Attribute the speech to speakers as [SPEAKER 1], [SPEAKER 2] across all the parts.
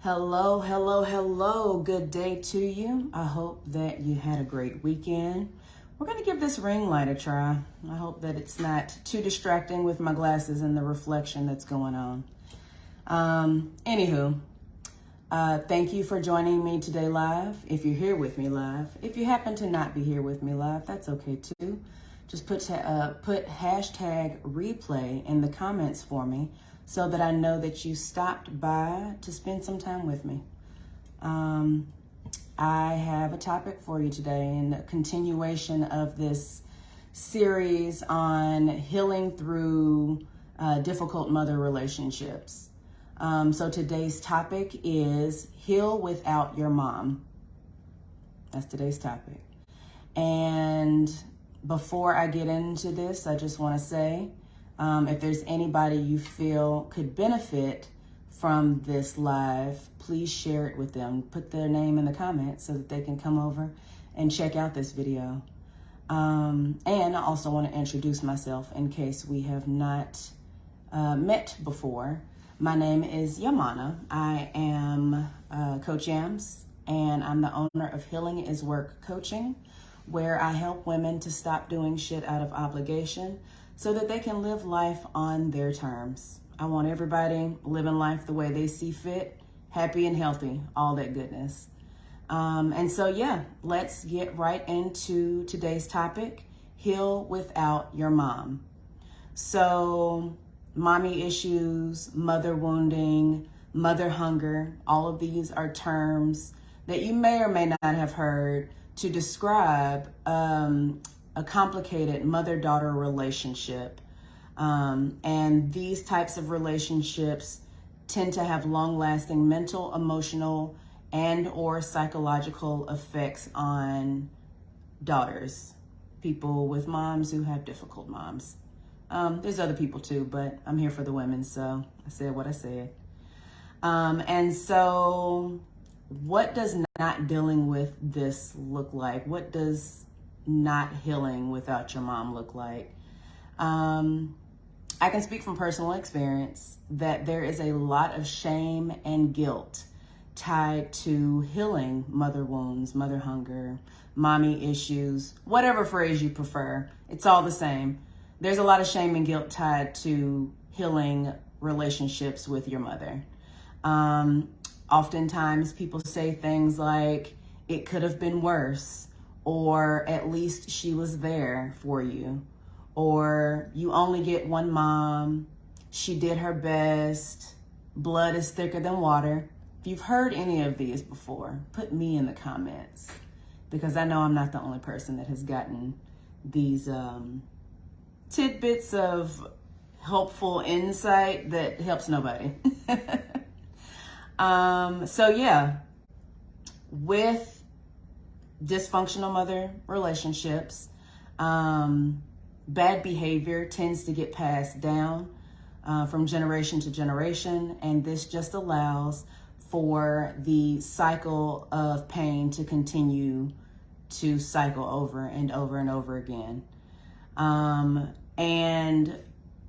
[SPEAKER 1] Hello, hello, hello. Good day to you. I hope that you had a great weekend. We're going to give this ring light a try. I hope that it's not too distracting with my glasses and the reflection that's going on. Anywho, thank you for joining me today live. If you're here with me live, if you happen to not be here with me live, that's okay too. Just put hashtag replay in the comments for me so that I know that you stopped by to spend some time with me. I have a topic for you today in a continuation of this series on healing through difficult mother relationships. So today's topic is heal without your mom. That's today's topic. And before I get into this, I just want to say, if there's anybody you feel could benefit from this live, please share it with them. Put their name in the comments so that they can come over and check out this video. And I also want to introduce myself in case we have not met before. My name is Yaminah. I am Coach Yamz, and I'm the owner of Healing is Work Coaching, where I help women to stop doing shit out of obligation so that they can live life on their terms. I want everybody living life the way they see fit, happy and healthy, all that goodness. And so, yeah, let's get right into today's topic, heal without your mom. So, mommy issues, mother wounding, mother hunger, all of these are terms that you may or may not have heard to describe a complicated mother-daughter relationship. And these types of relationships tend to have long-lasting mental, emotional, and or psychological effects on daughters, people with moms who have difficult moms. There's other people too, but I'm here for the women, so I said what I said. And so what does not dealing with this look like? What does not healing without your mom look like? I can speak from personal experience that there is a lot of shame and guilt tied to healing mother wounds, mother hunger, mommy issues, whatever phrase you prefer. It's all the same. There's a lot of shame and guilt tied to healing relationships with your mother. Oftentimes people say things like, it could have been worse, or at least she was there for you, or you only get one mom, she did her best, blood is thicker than water. If you've heard any of these before, put me in the comments, because I know I'm not the only person that has gotten these tidbits of helpful insight that helps nobody. So yeah, with dysfunctional mother relationships, bad behavior tends to get passed down from generation to generation, and this just allows for the cycle of pain to continue to cycle over and over and over again. And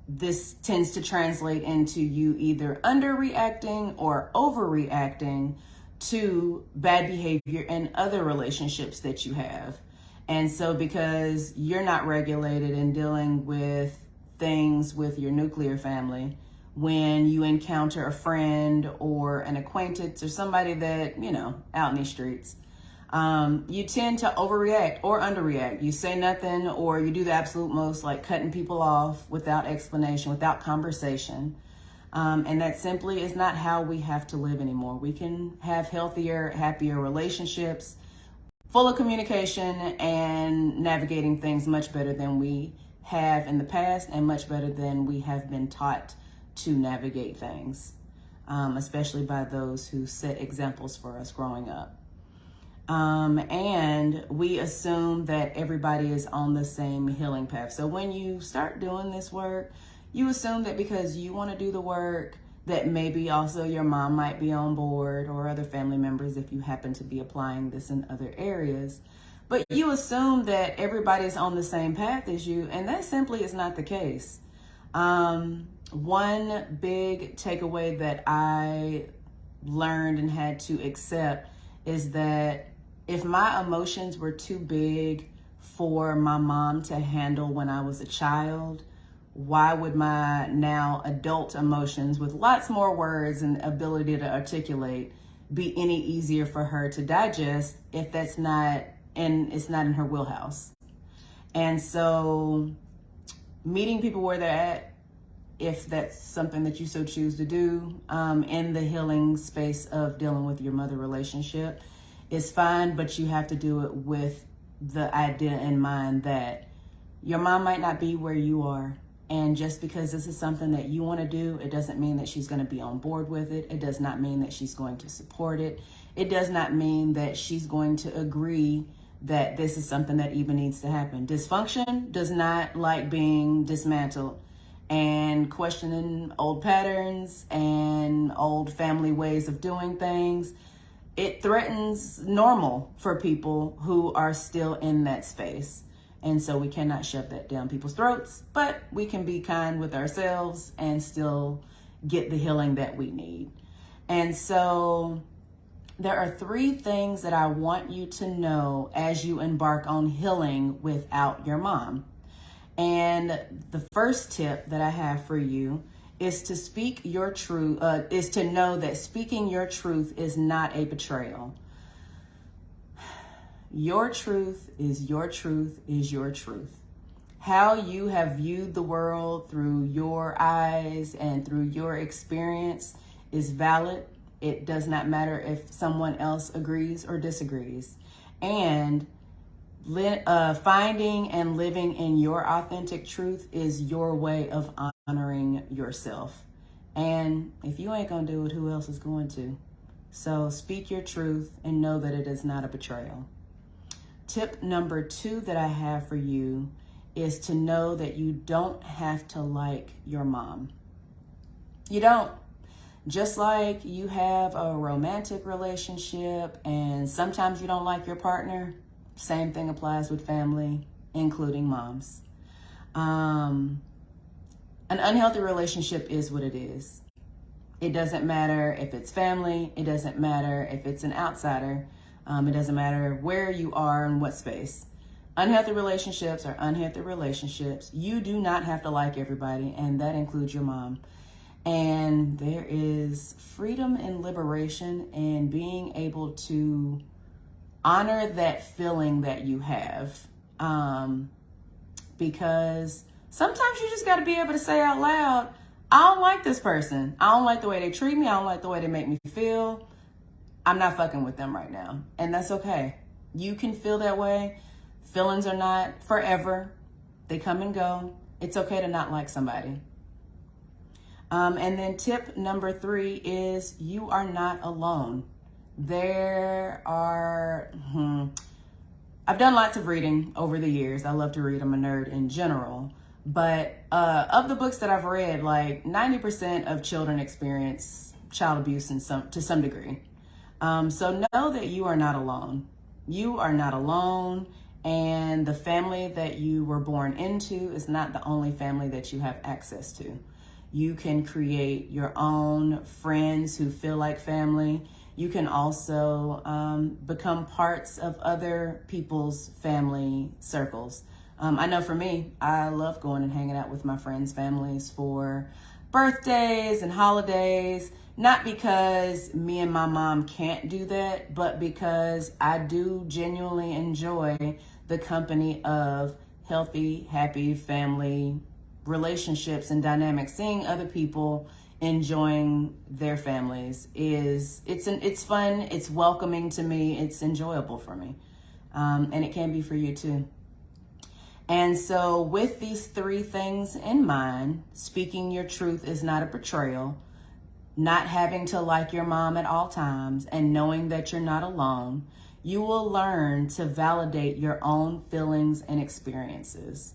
[SPEAKER 1] this tends to translate into you either underreacting or overreacting to bad behavior in other relationships that you have. And so because you're not regulated in dealing with things with your nuclear family, when you encounter a friend or an acquaintance or somebody that, you know, out in these streets, you tend to overreact or underreact. You say nothing, or you do the absolute most, like cutting people off without explanation, without conversation. And that simply is not how we have to live anymore. We can have healthier, happier relationships, full of communication and navigating things much better than we have in the past, and much better than we have been taught to navigate things, especially by those who set examples for us growing up. And we assume that everybody is on the same healing path. So when you start doing this work, you assume that because you want to do the work, that maybe also your mom might be on board, or other family members if you happen to be applying this in other areas. But you assume that everybody's on the same path as you, and that simply is not the case. One big takeaway that I learned and had to accept is that if my emotions were too big for my mom to handle when I was a child, why would my now adult emotions with lots more words and ability to articulate be any easier for her to digest if that's not, and it's not in her wheelhouse? And so meeting people where they're at, if that's something that you so choose to do, in the healing space of dealing with your mother relationship is fine, but you have to do it with the idea in mind that your mom might not be where you are. And just because this is something that you want to do, it doesn't mean that she's going to be on board with it. It does not mean that she's going to support it. It does not mean that she's going to agree that this is something that even needs to happen. Dysfunction does not like being dismantled and questioning old patterns and old family ways of doing things. It threatens normal for people who are still in that space. And so we cannot shove that down people's throats, but we can be kind with ourselves and still get the healing that we need. And so there are 3 things that I want you to know as you embark on healing without your mom. And the first tip that I have for you is to speak your truth, is to know that speaking your truth is not a betrayal. Your truth is your truth is your truth. How you have viewed the world through your eyes and through your experience is valid. It does not matter if someone else agrees or disagrees. And finding and living in your authentic truth is your way of honoring yourself. And if you ain't gonna do it, who else is going to? So speak your truth and know that it is not a betrayal. Tip number 2 that I have for you is to know that you don't have to like your mom. You don't. Just like you have a romantic relationship and sometimes you don't like your partner, same thing applies with family, including moms. An unhealthy relationship is what it is. It doesn't matter if it's family. It doesn't matter if it's an outsider. It doesn't matter where you are and what space. Unhealthy relationships are unhealthy relationships. You do not have to like everybody, and that includes your mom. And there is freedom and liberation in being able to honor that feeling that you have. Because sometimes you just got to be able to say out loud, I don't like this person. I don't like the way they treat me. I don't like the way they make me feel. I'm not fucking with them right now. And that's okay. You can feel that way. Feelings are not forever. They come and go. It's okay to not like somebody. And then tip number 3 is you are not alone. There are, I've done lots of reading over the years. I love to read. I'm a nerd in general. But of the books that I've read, like 90% of children experience child abuse to some degree. So know that you are not alone. You are not alone, and the family that you were born into is not the only family that you have access to. You can create your own friends who feel like family. You can also become parts of other people's family circles. I know for me, I love going and hanging out with my friends' families for birthdays and holidays. Not because me and my mom can't do that, but because I do genuinely enjoy the company of healthy, happy family relationships and dynamics. Seeing other people enjoying their families it's fun, it's welcoming to me, it's enjoyable for me, and it can be for you too. And so with these 3 things in mind, speaking your truth is not a betrayal, not having to like your mom at all times, and knowing that you're not alone, you will learn to validate your own feelings and experiences.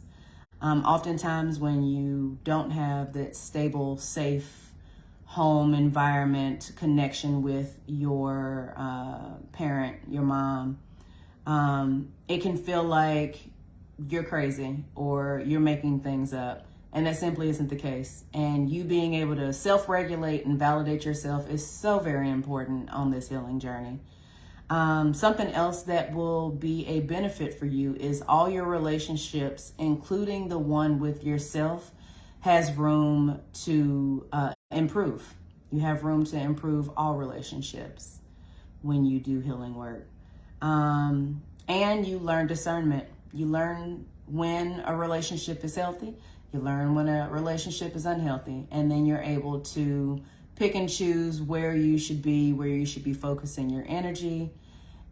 [SPEAKER 1] Oftentimes when you don't have that stable, safe home environment connection with your parent, your mom, it can feel like you're crazy or you're making things up. And that simply isn't the case. And you being able to self-regulate and validate yourself is so very important on this healing journey. Something else that will be a benefit for you is all your relationships, including the one with yourself, has room to improve. You have room to improve all relationships when you do healing work. And you learn discernment. You learn when a relationship is healthy. You learn when a relationship is unhealthy. And then you're able to pick and choose where you should be focusing your energy,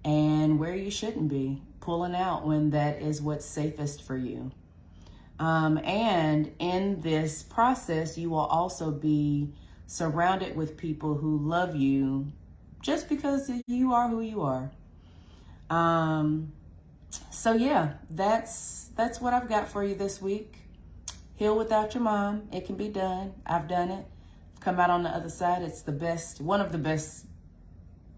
[SPEAKER 1] and where you shouldn't be, pulling out when that is what's safest for you. And in this process, you will also be surrounded with people who love you just because you are who you are. So yeah, that's what I've got for you this week. Heal without your mom. It can be done. I've done it. Come out on the other side. It's one of the best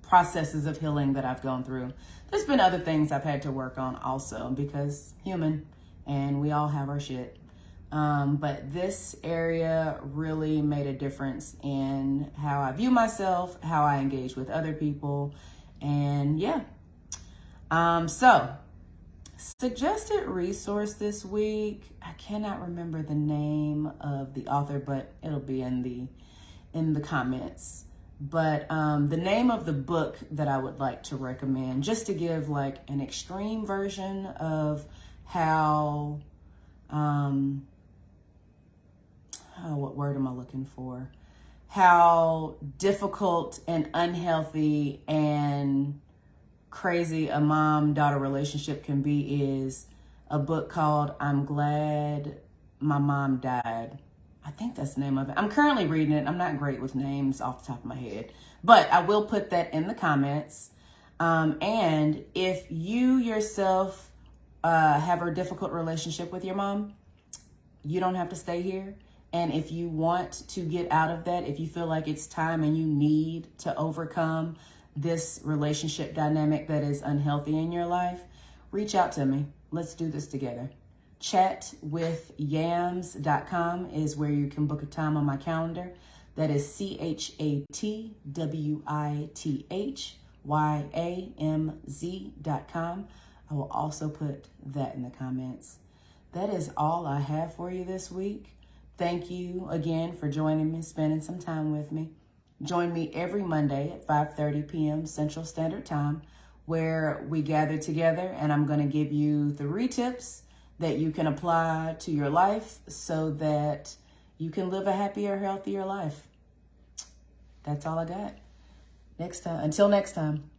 [SPEAKER 1] processes of healing that I've gone through. There's been other things I've had to work on also, because human, and we all have our shit. But this area really made a difference in how I view myself, how I engage with other people, and yeah. So suggested resource this week, I cannot remember the name of the author, but it'll be in the comments. But the name of the book that I would like to recommend, just to give like an extreme version of how, what word am I looking for? How difficult and unhealthy and crazy a mom-daughter relationship can be is a book called I'm Glad My Mom Died. I think that's the name of it. I'm currently reading it. I'm not great with names off the top of my head, but I will put that in the comments. And if you yourself have a difficult relationship with your mom, you don't have to stay here. And if you want to get out of that, if you feel like it's time and you need to overcome this relationship dynamic that is unhealthy in your life, reach out to me. Let's do this together. Chatwithyamz.com is where you can book a time on my calendar. That is chatwithyamz.com. I will also put that in the comments. That is all I have for you this week. Thank you again for joining me, spending some time with me. Join me every Monday at 5:30 p.m. Central Standard Time, where we gather together, and I'm going to give you 3 tips that you can apply to your life so that you can live a happier, healthier life. That's all I got. Until next time.